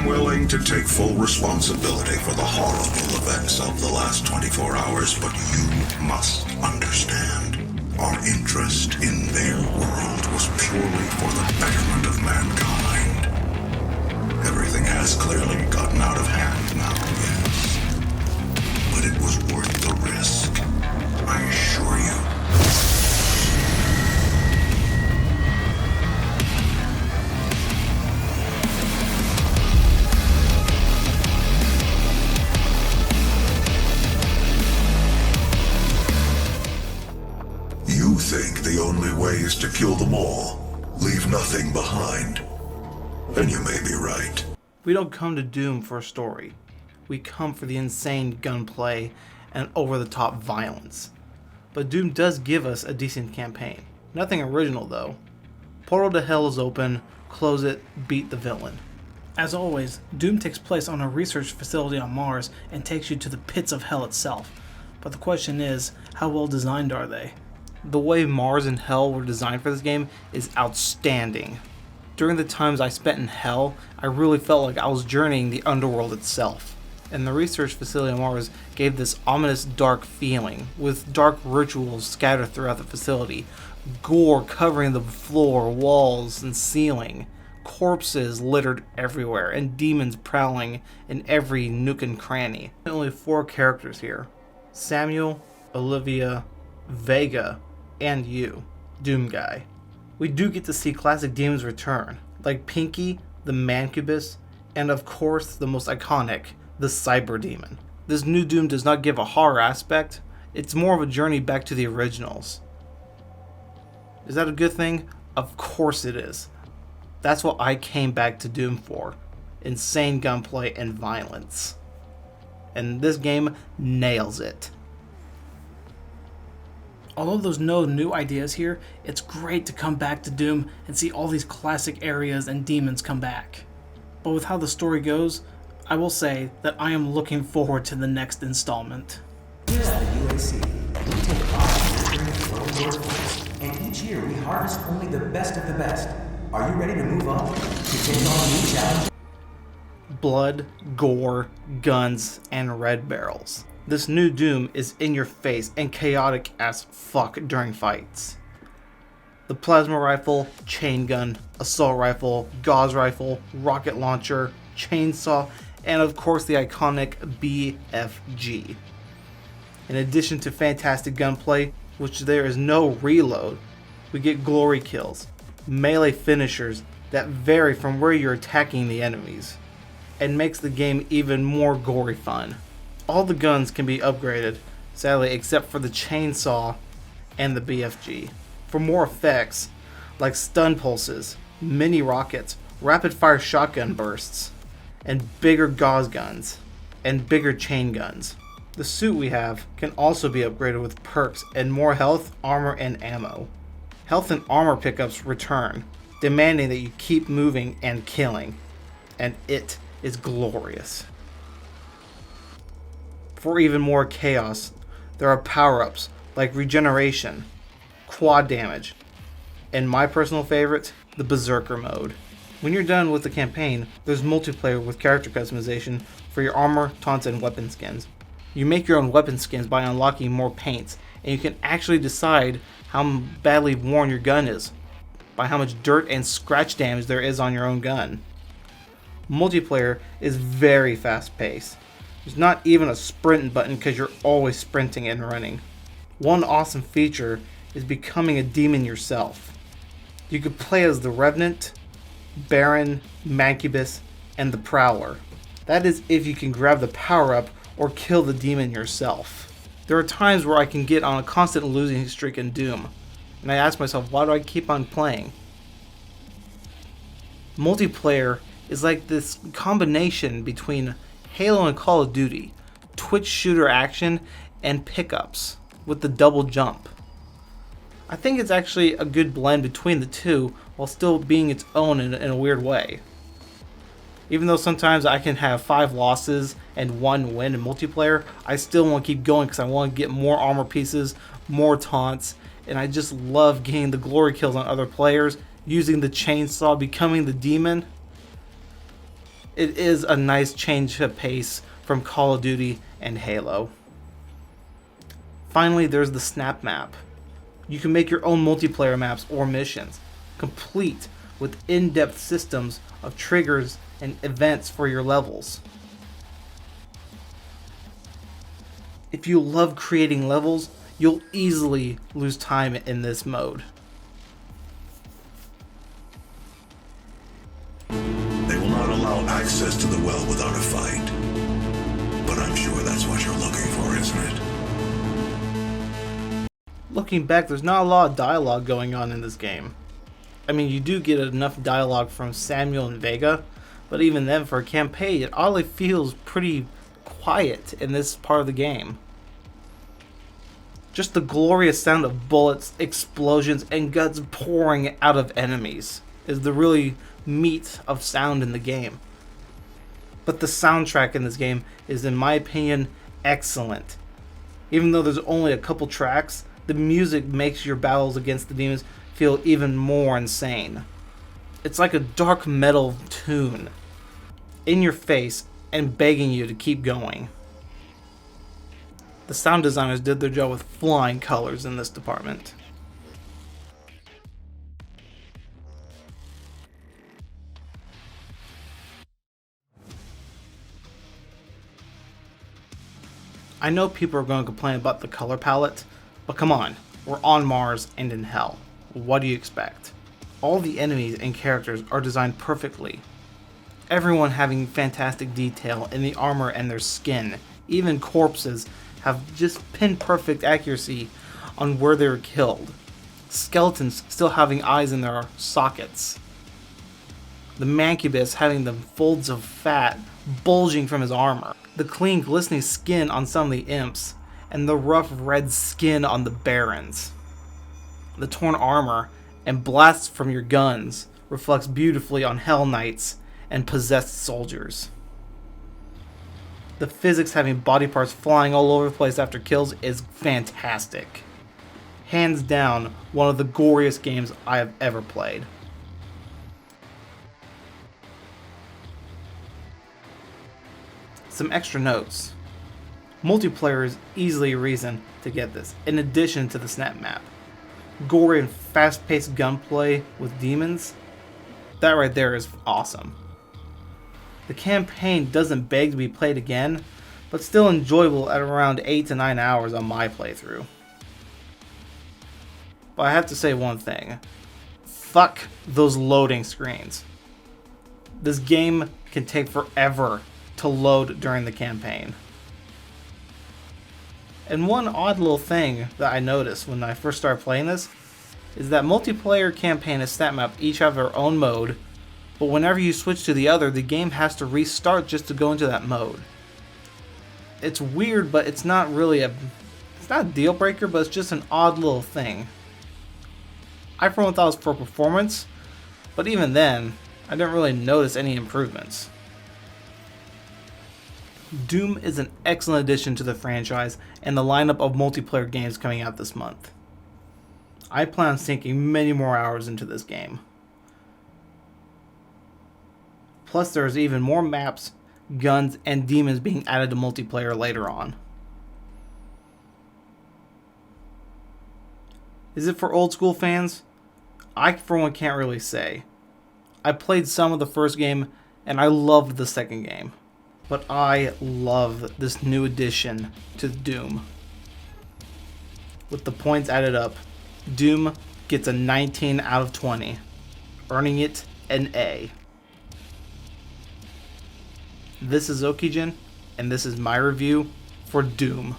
I'm willing to take full responsibility for the horrible events of the last 24 hours, but you must understand. Our interest in their world was purely for the betterment of mankind. Everything has clearly gotten out of hand now, yes. But it was worth the risk, I assure you. You think the only way is to kill them all, leave nothing behind. And you may be right. We don't come to Doom for a story. We come for the insane gunplay and over-the-top violence. But Doom does give us a decent campaign. Nothing original though. Portal to Hell is open, close it, beat the villain. As always, Doom takes place on a research facility on Mars and takes you to the pits of hell itself. But the question is, how well designed are they? The way Mars and Hell were designed for this game is outstanding. During the times I spent in Hell, I really felt like I was journeying the underworld itself. And the research facility on Mars gave this ominous dark feeling, with dark rituals scattered throughout the facility, gore covering the floor, walls, and ceiling, corpses littered everywhere, and demons prowling in every nook and cranny. Only 4 characters here: Samuel, Olivia, Vega, and you, Doom Guy. We do get to see classic demons return, like Pinky, the Mancubus, and of course the most iconic, the Cyber Demon. This new Doom does not give a horror aspect, it's more of a journey back to the originals. Is that a good thing? Of course it is. That's what I came back to Doom for. Insane gunplay and violence. And this game nails it. Although there's no new ideas here, it's great to come back to Doom and see all these classic areas and demons come back. But with how the story goes, I will say that I am looking forward to the next installment. Here's the UAC. We take off from workforce, and each year we harvest only the best of the best. Are you ready to move up? To take on new challenges? Blood, gore, guns, and red barrels. This new Doom is in your face and chaotic as fuck during fights. The plasma rifle, chain gun, assault rifle, gauze rifle, rocket launcher, chainsaw, and of course the iconic BFG. In addition to fantastic gunplay, which there is no reload, we get glory kills, melee finishers that vary from where you're attacking the enemies, and makes the game even more gory fun. All the guns can be upgraded, sadly, except for the chainsaw and the BFG. For more effects, like stun pulses, mini rockets, rapid fire shotgun bursts, and bigger gauze guns, and bigger chain guns. The suit we have can also be upgraded with perks and more health, armor, and ammo. Health and armor pickups return, demanding that you keep moving and killing, and it is glorious. For even more chaos, there are power-ups like regeneration, quad damage, and my personal favorite, the Berserker mode. When you're done with the campaign, there's multiplayer with character customization for your armor, taunts, and weapon skins. You make your own weapon skins by unlocking more paints, and you can actually decide how badly worn your gun is by how much dirt and scratch damage there is on your own gun. Multiplayer is very fast-paced. There's not even a sprint button because you're always sprinting and running. One awesome feature is becoming a demon yourself. You could play as the Revenant, Baron, Mancubus, and the Prowler. That is if you can grab the power-up or kill the demon yourself. There are times where I can get on a constant losing streak in Doom, and I ask myself, why do I keep on playing? Multiplayer is like this combination between Halo and Call of Duty, twitch shooter action, and pickups with the double jump. I think it's actually a good blend between the two while still being its own in a weird way. Even though sometimes I can have 5 losses and 1 win in multiplayer, I still want to keep going because I want to get more armor pieces, more taunts, and I just love getting the glory kills on other players, using the chainsaw, becoming the demon. It is a nice change of pace from Call of Duty and Halo. Finally, there's the Snap Map. You can make your own multiplayer maps or missions, complete with in-depth systems of triggers and events for your levels. If you love creating levels, you'll easily lose time in this mode. They will not allow access to the well without a fight. But I'm sure that's what you're looking for, isn't it? Looking back, there's not a lot of dialogue going on in this game. I mean, you do get enough dialogue from Samuel and Vega, but even then, for a campaign, it oddly feels pretty quiet in this part of the game. Just the glorious sound of bullets, explosions, and guts pouring out of enemies is the really meat of sound in the game. But the soundtrack in this game is, in my opinion, excellent. Even though there's only a couple tracks, the music makes your battles against the demons feel even more insane. It's like a dark metal tune in your face and begging you to keep going. The sound designers did their job with flying colors in this department. I know people are going to complain about the color palette, but come on, we're on Mars and in hell. What do you expect? All the enemies and characters are designed perfectly. Everyone having fantastic detail in the armor and their skin. Even corpses have just pin-perfect accuracy on where they were killed. Skeletons still having eyes in their sockets. The Mancubus having the folds of fat bulging from his armor. The clean glistening skin on some of the imps, and the rough red skin on the barons. The torn armor and blasts from your guns reflects beautifully on Hell Knights and possessed soldiers. The physics having body parts flying all over the place after kills is fantastic. Hands down, one of the goriest games I have ever played. Some extra notes. Multiplayer is easily a reason to get this, in addition to the snap map. Gory and fast-paced gunplay with demons, that right there is awesome. The campaign doesn't beg to be played again, but still enjoyable at around 8 to 9 hours on my playthrough. But I have to say one thing. Fuck those loading screens. This game can take forever to load during the campaign. And one odd little thing that I noticed when I first started playing this is that multiplayer campaign and snap map each have their own mode, but whenever you switch to the other, the game has to restart just to go into that mode. It's weird, but it's not really it's not a deal breaker, but it's just an odd little thing. I for one thought it was for performance, but even then, I didn't really notice any improvements. Doom is an excellent addition to the franchise and the lineup of multiplayer games coming out this month. I plan on sinking many more hours into this game. Plus there's even more maps, guns, and demons being added to multiplayer later on. Is it for old school fans? I for one can't really say. I played some of the first game and I loved the second game. But I love this new addition to Doom. With the points added up, Doom gets a 19 out of 20, earning it an A. This is OKIJIN, and this is my review for Doom.